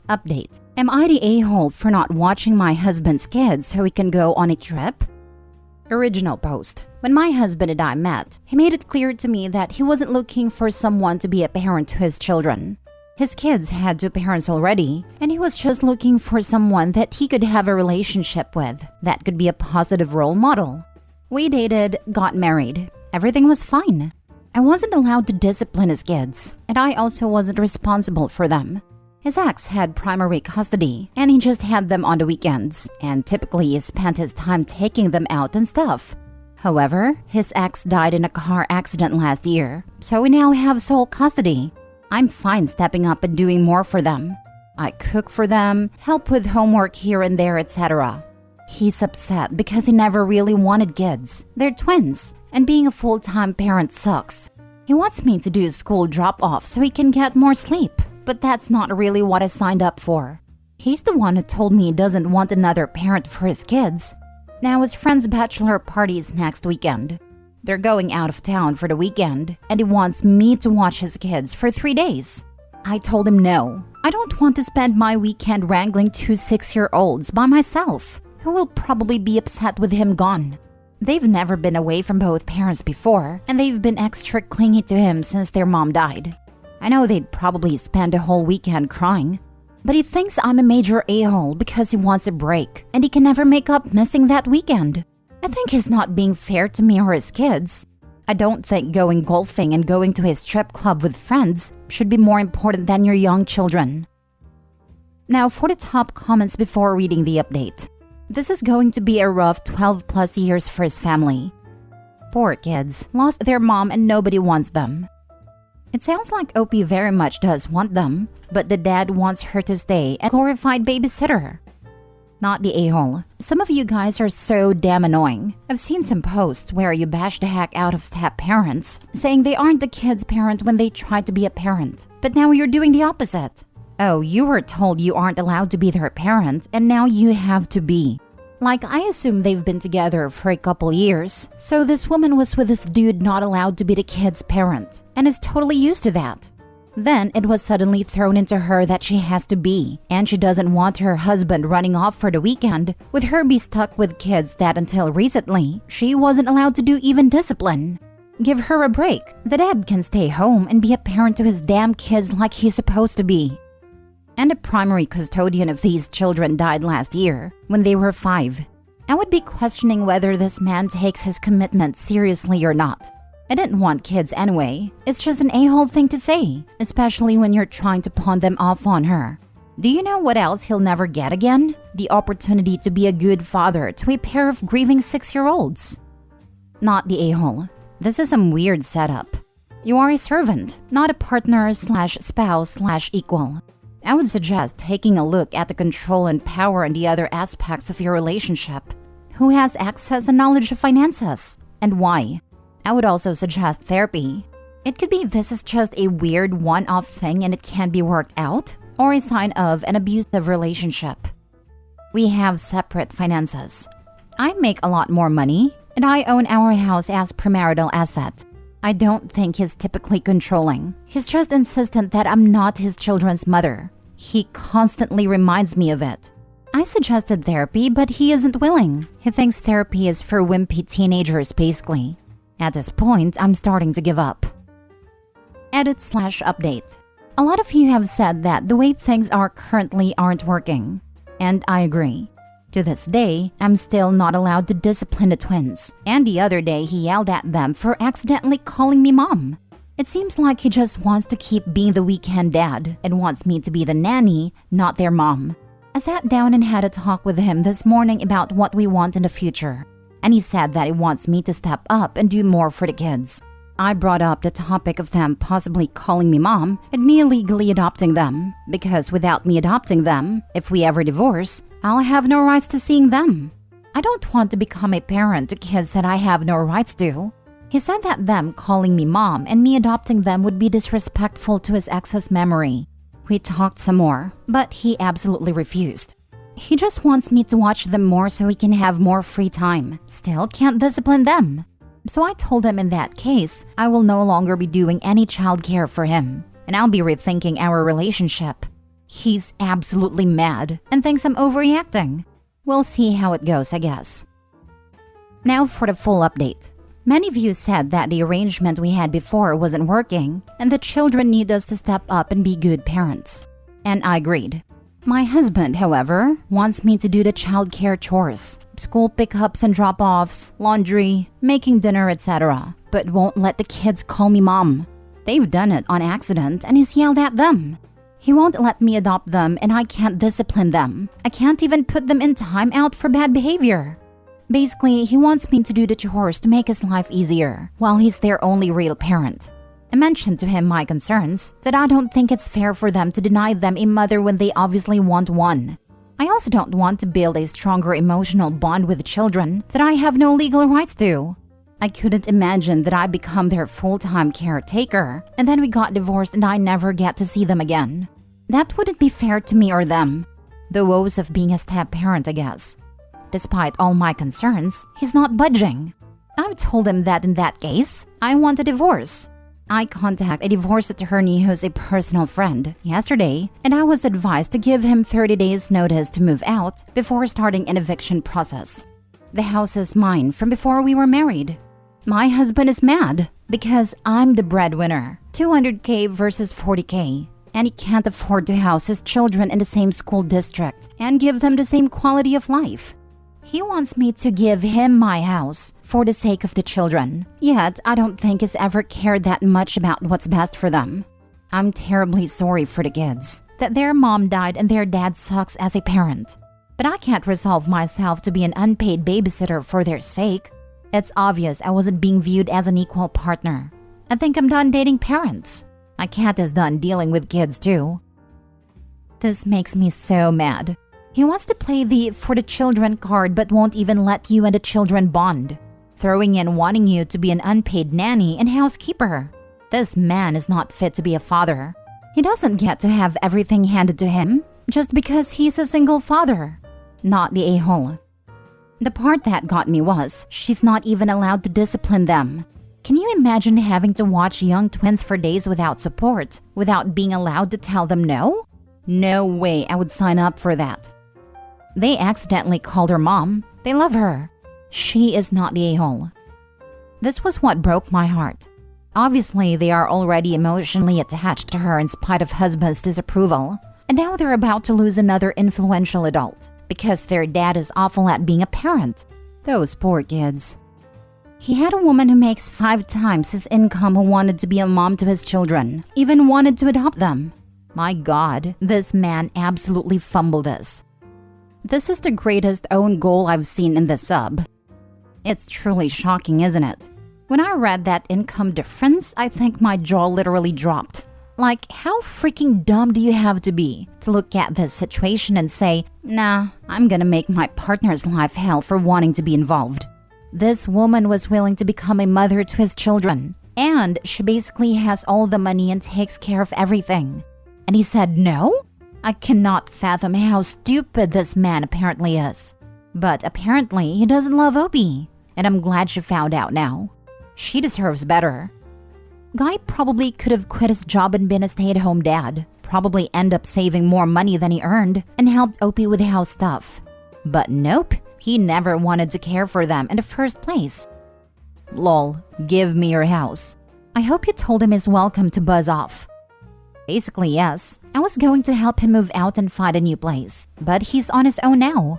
Update. Am I the a-hole for not watching my husband's kids so we can go on a trip? Original post. When my husband and I met, he made it clear to me that he wasn't looking for someone to be a parent to his children. His kids had two parents already, and he was just looking for someone that he could have a relationship with that could be a positive role model. We dated, got married. Everything was fine. I wasn't allowed to discipline his kids, and I also wasn't responsible for them. His ex had primary custody, and he just had them on the weekends, and typically he spent his time taking them out and stuff. However, his ex died in a car accident last year, so we now have sole custody. I'm fine stepping up and doing more for them. I cook for them, help with homework here and there, etc. He's upset because he never really wanted kids. They're twins, and being a full-time parent sucks. He wants me to do school drop-off so he can get more sleep, but that's not really what I signed up for. He's the one who told me he doesn't want another parent for his kids. Now his friend's bachelor party is next weekend. They're going out of town for the weekend, and he wants me to watch his kids for 3 days. I told him no. I don't want to spend my weekend wrangling two 6-year-olds by myself, who will probably be upset with him gone. They've never been away from both parents before, and they've been extra clingy to him since their mom died. I know they'd probably spend a whole weekend crying, but he thinks I'm a major a-hole because he wants a break, and he can never make up missing that weekend. I think he's not being fair to me or his kids. I don't think going golfing and going to his strip club with friends should be more important than your young children. Now for the top comments before reading the update. This is going to be a rough 12 plus years for his family. Poor kids, lost their mom and nobody wants them. It sounds like OP very much does want them, but the dad wants her to stay a glorified babysitter. Not the a-hole. Some of you guys are so damn annoying. I've seen some posts where you bash the heck out of step parents, saying they aren't the kid's parent when they try to be a parent. But now you're doing the opposite. Oh, you were told you aren't allowed to be their parent, and now you have to be. Like, I assume they've been together for a couple years, so this woman was with this dude not allowed to be the kid's parent, and is totally used to that. Then it was suddenly thrown into her that she has to be, and she doesn't want her husband running off for the weekend, with her be stuck with kids that until recently, she wasn't allowed to do even discipline. Give her a break. The dad can stay home and be a parent to his damn kids like he's supposed to be. And the primary custodian of these children died last year, when they were 5. I would be questioning whether this man takes his commitment seriously or not. I didn't want kids anyway. It's just an a-hole thing to say, especially when you're trying to pawn them off on her. Do you know what else he'll never get again? The opportunity to be a good father to a pair of grieving 6-year-olds. Not the a-hole. This is some weird setup. You are a servant, not a partner slash spouse slash equal. I would suggest taking a look at the control and power and the other aspects of your relationship. Who has access and knowledge of finances? And why? I would also suggest therapy. It could be this is just a weird one-off thing and it can be worked out, or a sign of an abusive relationship. We have separate finances. I make a lot more money, and I own our house as premarital asset. I don't think he's typically controlling. He's just insistent that I'm not his children's mother. He constantly reminds me of it. I suggested therapy, but he isn't willing. He thinks therapy is for wimpy teenagers, basically. At this point, I'm starting to give up. Edit/update. A lot of you have said that the way things are currently aren't working. And I agree. To this day, I'm still not allowed to discipline the twins. And the other day, he yelled at them for accidentally calling me mom. It seems like he just wants to keep being the weekend dad and wants me to be the nanny, not their mom. I sat down and had a talk with him this morning about what we want in the future. And he said that he wants me to step up and do more for the kids. I brought up the topic of them possibly calling me mom and me illegally adopting them, because without me adopting them, if we ever divorce, I'll have no rights to seeing them. I don't want to become a parent to kids that I have no rights to. He said that them calling me mom and me adopting them would be disrespectful to his ex's memory. We talked some more, but he absolutely refused. He just wants me to watch them more so he can have more free time. Still can't discipline them. So I told him in that case, I will no longer be doing any childcare for him, and I'll be rethinking our relationship. He's absolutely mad and thinks I'm overreacting. We'll see how it goes, I guess. Now for the full update. Many of you said that the arrangement we had before wasn't working and the children need us to step up and be good parents. And I agreed. My husband, however, wants me to do the childcare chores, school pickups and drop-offs, laundry, making dinner, etc., but won't let the kids call me mom. They've done it on accident and he's yelled at them. He won't let me adopt them and I can't discipline them. I can't even put them in timeout for bad behavior. Basically, he wants me to do the chores to make his life easier, while he's their only real parent. I mentioned to him my concerns, that I don't think it's fair for them to deny them a mother when they obviously want one. I also don't want to build a stronger emotional bond with children that I have no legal rights to. I couldn't imagine that I become their full-time caretaker, and then we got divorced and I never get to see them again. That wouldn't be fair to me or them. The woes of being a step-parent, I guess. Despite all my concerns, he's not budging. I've told him that in that case, I want a divorce. I contacted a divorce attorney who's a personal friend yesterday, and I was advised to give him 30 days notice to move out before starting an eviction process. The house is mine from before we were married. My husband is mad because I'm the breadwinner, $200K versus $40K, and he can't afford to house his children in the same school district and give them the same quality of life. He wants me to give him my house for the sake of the children, yet I don't think he's ever cared that much about what's best for them. I'm terribly sorry for the kids, that their mom died and their dad sucks as a parent. But I can't resolve myself to be an unpaid babysitter for their sake. It's obvious I wasn't being viewed as an equal partner. I think I'm done dating parents. My cat is done dealing with kids too. This makes me so mad. He wants to play the for the children card but won't even let you and the children bond, throwing in wanting you to be an unpaid nanny and housekeeper. This man is not fit to be a father. He doesn't get to have everything handed to him just because he's a single father. Not the a-hole. The part that got me was she's not even allowed to discipline them. Can you imagine having to watch young twins for days without support, without being allowed to tell them no? No way I would sign up for that. They accidentally called her mom. They love her. She is not the a-hole. This was what broke my heart. Obviously, they are already emotionally attached to her in spite of husband's disapproval. And now they're about to lose another influential adult because their dad is awful at being a parent. Those poor kids. He had a woman who makes 5 times his income who wanted to be a mom to his children, even wanted to adopt them. My God, this man absolutely fumbled this. This is the greatest own goal I've seen in the sub. It's truly shocking, isn't it? When I read that income difference, I think my jaw literally dropped. Like, how freaking dumb do you have to be to look at this situation and say, nah, I'm gonna make my partner's life hell for wanting to be involved. This woman was willing to become a mother to his children, and she basically has all the money and takes care of everything. And he said no? I cannot fathom how stupid this man apparently is. But apparently he doesn't love Opie, and I'm glad she found out now. She deserves better. Guy probably could have quit his job and been a stay-at-home dad, probably end up saving more money than he earned, and helped Opie with house stuff. But nope, he never wanted to care for them in the first place. Lol, give me your house. I hope you told him he's welcome to buzz off. Basically, yes. I was going to help him move out and find a new place, but he's on his own now.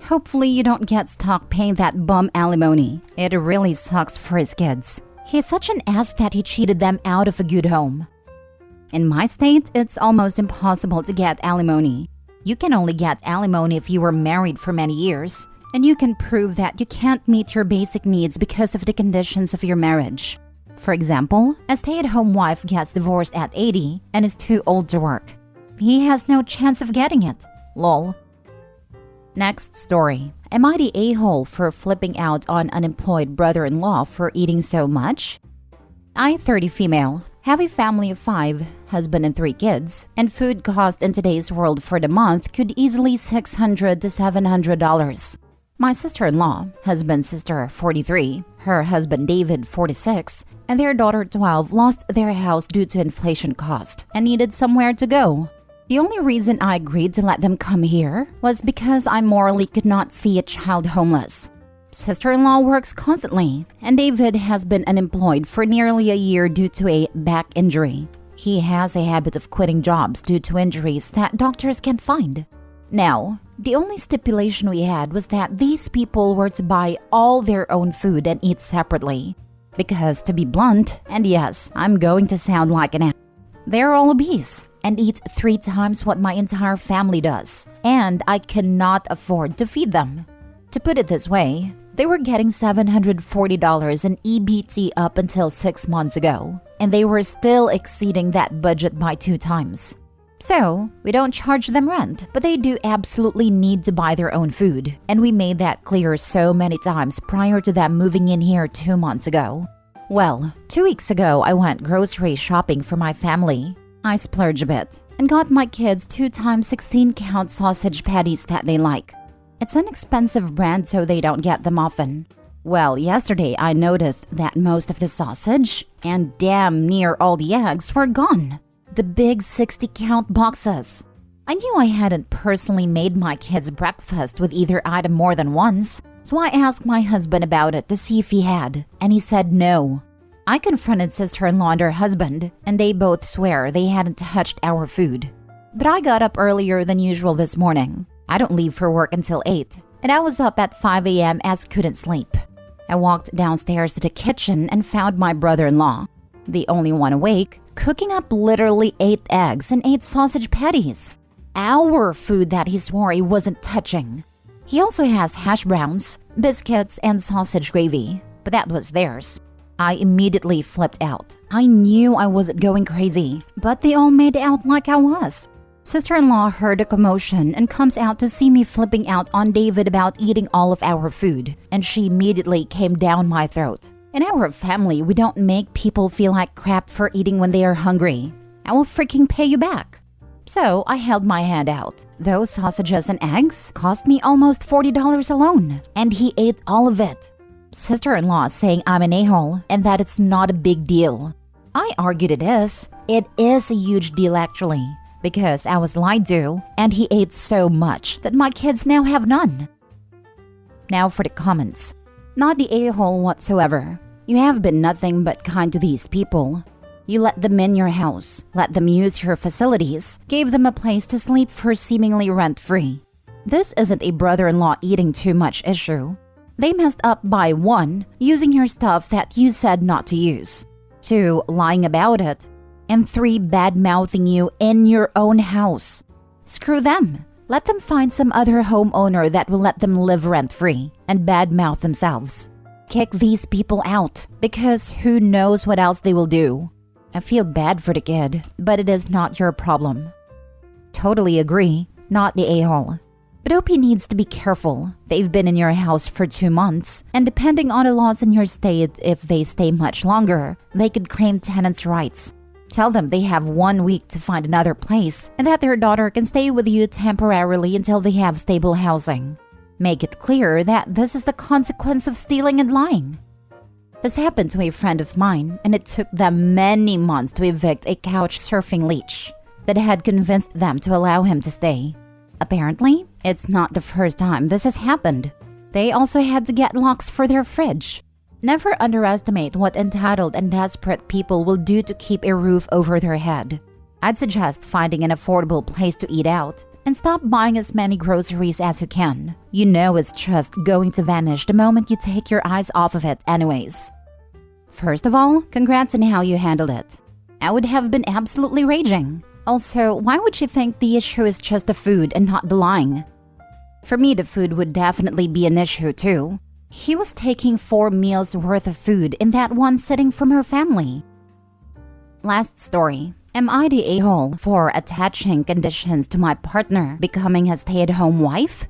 Hopefully you don't get stuck paying that bum alimony. It really sucks for his kids. He's such an ass that he cheated them out of a good home. In my state, it's almost impossible to get alimony. You can only get alimony if you were married for many years, and you can prove that you can't meet your basic needs because of the conditions of your marriage. For example, a stay-at-home wife gets divorced at 80 and is too old to work. He has no chance of getting it. Lol. Next story. Am I the a-hole for flipping out on unemployed brother-in-law for eating so much? I, 30 female, have a family of 5, husband and 3 kids, and food cost in today's world for the month could easily $600 to $700. My sister-in-law, husband's sister, 43, her husband David, 46, and their daughter 12 lost their house due to inflation cost and needed somewhere to go. The only reason I agreed to let them come here was because I morally could not see a child homeless. Sister-in-law works constantly, and David has been unemployed for nearly a year due to a back injury. He has a habit of quitting jobs due to injuries that doctors can't find. Now, the only stipulation we had was that these people were to buy all their own food and eat separately. Because, to be blunt, and yes, I'm going to sound like an ass, they're all obese and eat 3 times what my entire family does, and I cannot afford to feed them. To put it this way, they were getting $740 in EBT up until 6 months ago, and they were still exceeding that budget by 2 times. So, we don't charge them rent, but they do absolutely need to buy their own food, and we made that clear so many times prior to them moving in here 2 months ago. Well, 2 weeks ago I went grocery shopping for my family. I splurged a bit and got my kids 2 times 16-count sausage patties that they like. It's an expensive brand, so they don't get them often. Well, yesterday I noticed that most of the sausage and damn near all the eggs were gone. The big 60-count boxes. I knew I hadn't personally made my kids breakfast with either item more than once, so I asked my husband about it to see if he had, and he said no. I confronted sister-in-law and her husband, and they both swear they hadn't touched our food. But I got up earlier than usual this morning. I don't leave for work until 8, and I was up at 5 a.m. as couldn't sleep. I walked downstairs to the kitchen and found my brother-in-law, the only one awake, cooking up literally 8 eggs and 8 sausage patties. Our food that he swore he wasn't touching. He also has hash browns, biscuits, and sausage gravy, but that was theirs. I immediately flipped out. I knew I wasn't going crazy, but they all made out like I was. Sister-in-law heard a commotion and comes out to see me flipping out on David about eating all of our food, and she immediately came down my throat. In our family, we don't make people feel like crap for eating when they are hungry. I will freaking pay you back. So I held my hand out. Those sausages and eggs cost me almost $40 alone, and he ate all of it. Sister-in-law saying I'm an a-hole and that it's not a big deal. I argued it is. It is a huge deal actually, because I was lied to and he ate so much that my kids now have none. Now for the comments. Not the a-hole whatsoever. You have been nothing but kind to these people. You let them in your house, let them use your facilities, gave them a place to sleep for seemingly rent-free. This isn't a brother-in-law eating too much issue. They messed up by 1, using your stuff that you said not to use, 2, lying about it, and 3, bad-mouthing you in your own house. Screw them. Let them find some other homeowner that will let them live rent-free and bad-mouth themselves. Kick these people out, because who knows what else they will do. I feel bad for the kid, but it is not your problem. Totally agree, not the a-hole. But OP needs to be careful. They've been in your house for 2 months, and depending on the laws in your state, if they stay much longer, they could claim tenants' rights. Tell them they have 1 week to find another place, and that their daughter can stay with you temporarily until they have stable housing. Make it clear that this is the consequence of stealing and lying. This happened to a friend of mine, and it took them many months to evict a couch surfing leech that had convinced them to allow him to stay. Apparently, it's not the first time this has happened. They also had to get locks for their fridge. Never underestimate what entitled and desperate people will do to keep a roof over their head. I'd suggest finding an affordable place to eat out and stop buying as many groceries as you can. You know it's just going to vanish the moment you take your eyes off of it anyways. First of all, congrats on how you handled it. I would have been absolutely raging. Also, why would she think the issue is just the food and not the lying? For me, the food would definitely be an issue too. He was taking 4 meals worth of food in that one sitting from her family. Last story. Am I the a-hole for attaching conditions to my partner becoming a stay-at-home wife?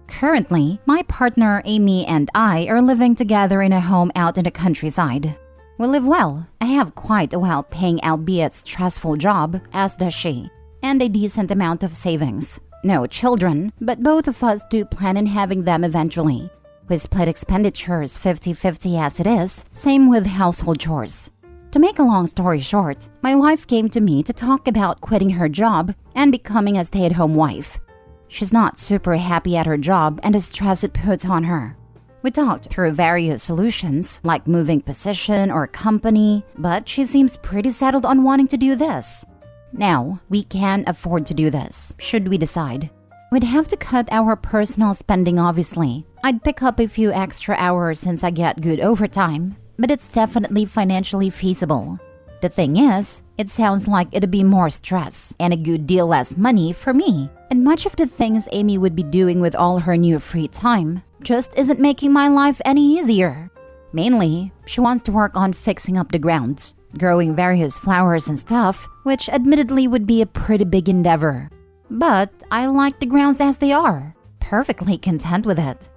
Currently, my partner Amy and I are living together in a home out in the countryside. We live well. I have quite a well-paying albeit stressful job, as does she, and a decent amount of savings. No children, but both of us do plan on having them eventually. We split expenditures 50-50 as it is, same with household chores. To make a long story short, my wife came to me to talk about quitting her job and becoming a stay-at-home wife. She's not super happy at her job and the stress it puts on her. We talked through various solutions, like moving position or company, but she seems pretty settled on wanting to do this. Now, we can afford to do this, should we decide. We'd have to cut our personal spending, obviously. I'd pick up a few extra hours since I get good overtime, but it's definitely financially feasible. The thing is, it sounds like it'd be more stress and a good deal less money for me. And much of the things Amy would be doing with all her new free time just isn't making my life any easier. Mainly, she wants to work on fixing up the grounds, growing various flowers and stuff, which admittedly would be a pretty big endeavor. But I like the grounds as they are, perfectly content with it.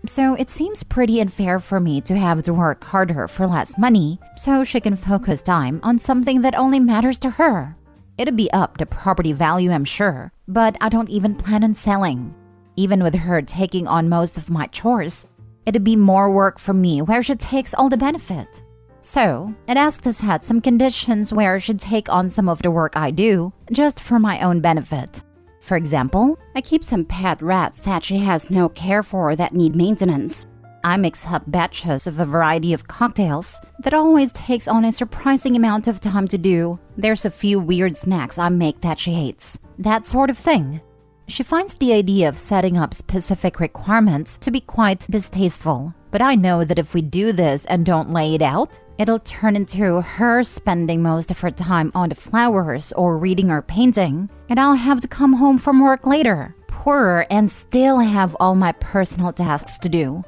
So it seems pretty unfair for me to have to work harder for less money so she can focus time on something that only matters to her. It'd be up the property value, I'm sure, but I don't even plan on selling. Even with her taking on most of my chores, it'd be more work for me where she takes all the benefit. So, I'd ask to set some conditions where she'd take on some of the work I do just for my own benefit. For example, I keep some pet rats that she has no care for that need maintenance. I mix up batches of a variety of cocktails that always takes on a surprising amount of time to do. There's a few weird snacks I make that she hates. That sort of thing. She finds the idea of setting up specific requirements to be quite distasteful. But I know that if we do this and don't lay it out, it'll turn into her spending most of her time on the flowers or reading or painting, and I'll have to come home from work later, poorer, and still have all my personal tasks to do.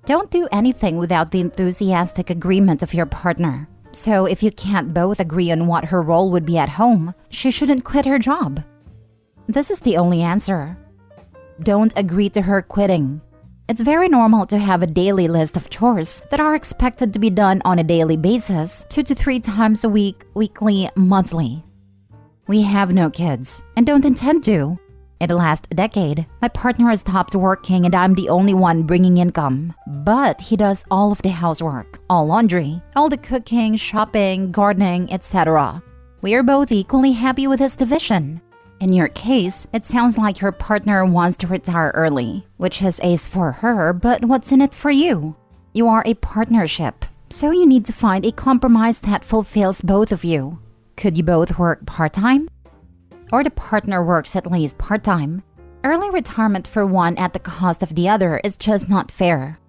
Don't do anything without the enthusiastic agreement of your partner. So if you can't both agree on what her role would be at home, she shouldn't quit her job. This is the only answer. Don't agree to her quitting. It's very normal to have a daily list of chores that are expected to be done on a daily basis, 2 to 3 times a week, weekly, monthly. We have no kids and don't intend to. In the last decade, my partner has stopped working and I'm the only one bringing income. But he does all of the housework, all laundry, all the cooking, shopping, gardening, etc. We are both equally happy with his division. In your case, it sounds like your partner wants to retire early, which is ace for her, but what's in it for you? You are a partnership, so you need to find a compromise that fulfills both of you. Could you both work part-time? Or the partner works at least part-time? Early retirement for one at the cost of the other is just not fair.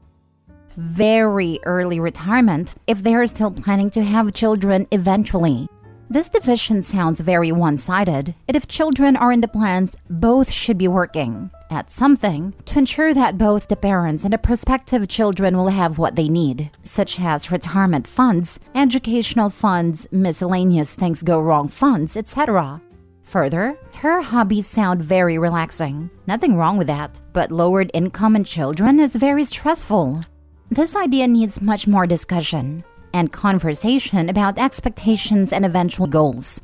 Very early retirement if they are still planning to have children eventually. This division sounds very one-sided, and if children are in the plans, both should be working at something to ensure that both the parents and the prospective children will have what they need, such as retirement funds, educational funds, miscellaneous things go wrong funds, etc. Further, her hobbies sound very relaxing. Nothing wrong with that, but lowered income and children is very stressful. This idea needs much more discussion and conversation about expectations and eventual goals.